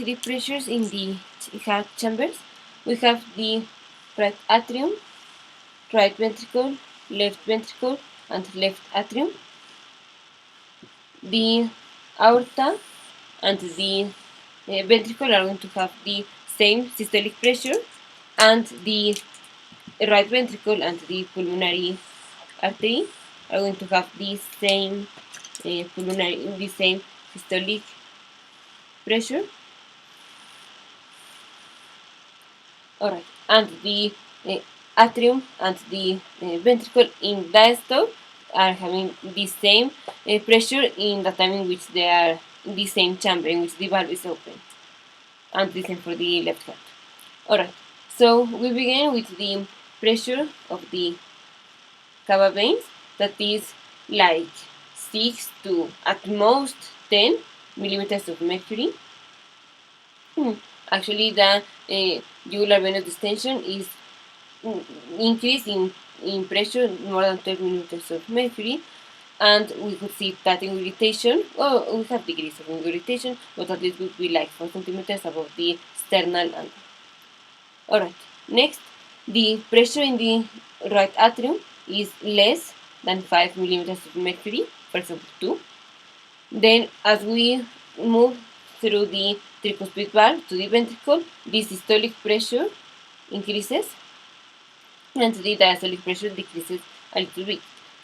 systolic pressures in the heart chambers. We have the right atrium, right ventricle, and left atrium. The aorta and the ventricle are going to have the same systolic pressure, and the right ventricle and the pulmonary artery are going to have the same systolic pressure. Alright, and the atrium and the ventricle in diastole are having the same pressure in the time in which they are in the same chamber in which the valve is open, and the same for the left heart. Alright, so we begin with the pressure of the cava veins, that is like 6 to at most 10 millimeters of mercury. Actually, the jugular venous distension is increased in pressure more than 12 millimeters of mercury, and we could see that ingurgitation. Well, we have degrees of ingurgitation, but at least would be like 4 centimeters above the sternal angle. Alright, next, the pressure in the right atrium is less than 5 millimeters of mercury, for example 2. Then as we move through the tricuspid valve to the ventricle, the systolic pressure increases and the diastolic pressure decreases a little bit.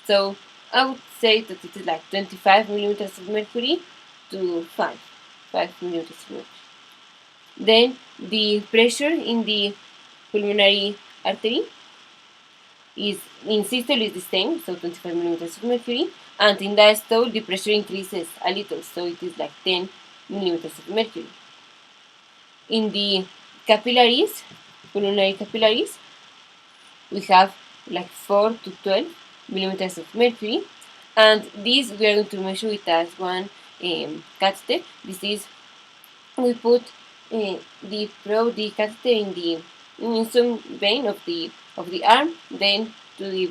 So I would say that it is like 25 millimeters of mercury to 5 millimeters of mercury. Then the pressure in the pulmonary artery is in systole is the same, so 25 millimeters of mercury, and in diastole the pressure increases a little, so it is like 10 millimeters of mercury. In the capillaries, pulmonary capillaries, we have like 4 to 12 millimeters of mercury, and this we are going to measure it as one catheter. This is, we put the catheter in some vein of the arm, then to the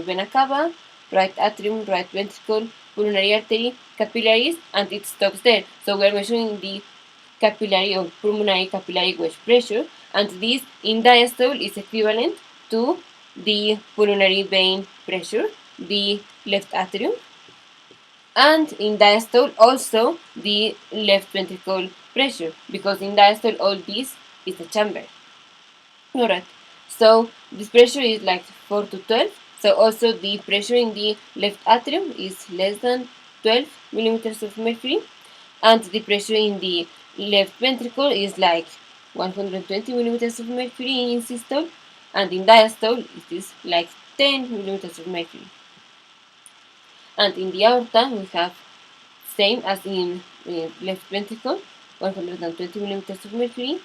vena cava, right atrium, right ventricle, pulmonary artery, capillaries, and it stops there. So we are measuring the capillary or pulmonary capillary wedge pressure, and this in diastole is equivalent to the pulmonary vein pressure, the left atrium, and in diastole also the left ventricle pressure, because in diastole all this is the chamber. Alright, so this pressure is like 4 to 12, so also the pressure in the left atrium is less than 12 millimeters of mercury, and the pressure in the left ventricle is like 120 millimeters of mercury in systole, and in diastole it is like 10 millimeters of mercury. And in the aorta we have same as in left ventricle, 120 millimeters of mercury,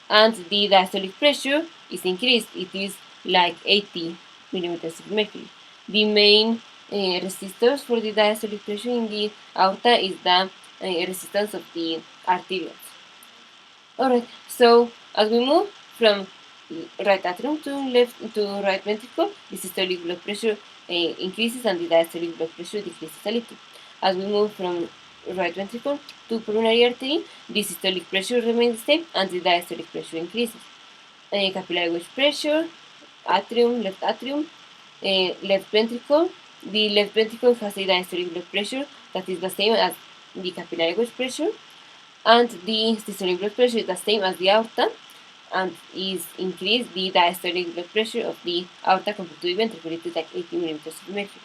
and the diastolic pressure is increased. It is like 80 millimeters of mercury. The main resistors for the diastolic pressure in the aorta is the resistance of the arterioles. Alright, so as we move from right atrium to right ventricle, the systolic blood pressure increases and the diastolic blood pressure decreases a little. As we move from right ventricle to pulmonary artery, the systolic pressure remains the same and the diastolic pressure increases. Capillary wedge pressure, atrium, left ventricle. The left ventricle has a diastolic blood pressure that is the same as the capillary wedge pressure, and the systolic blood pressure is the same as the aorta, and is increased the diastolic blood pressure of the aorta compared to the ventricle. It is like 80 millimeters of mercury.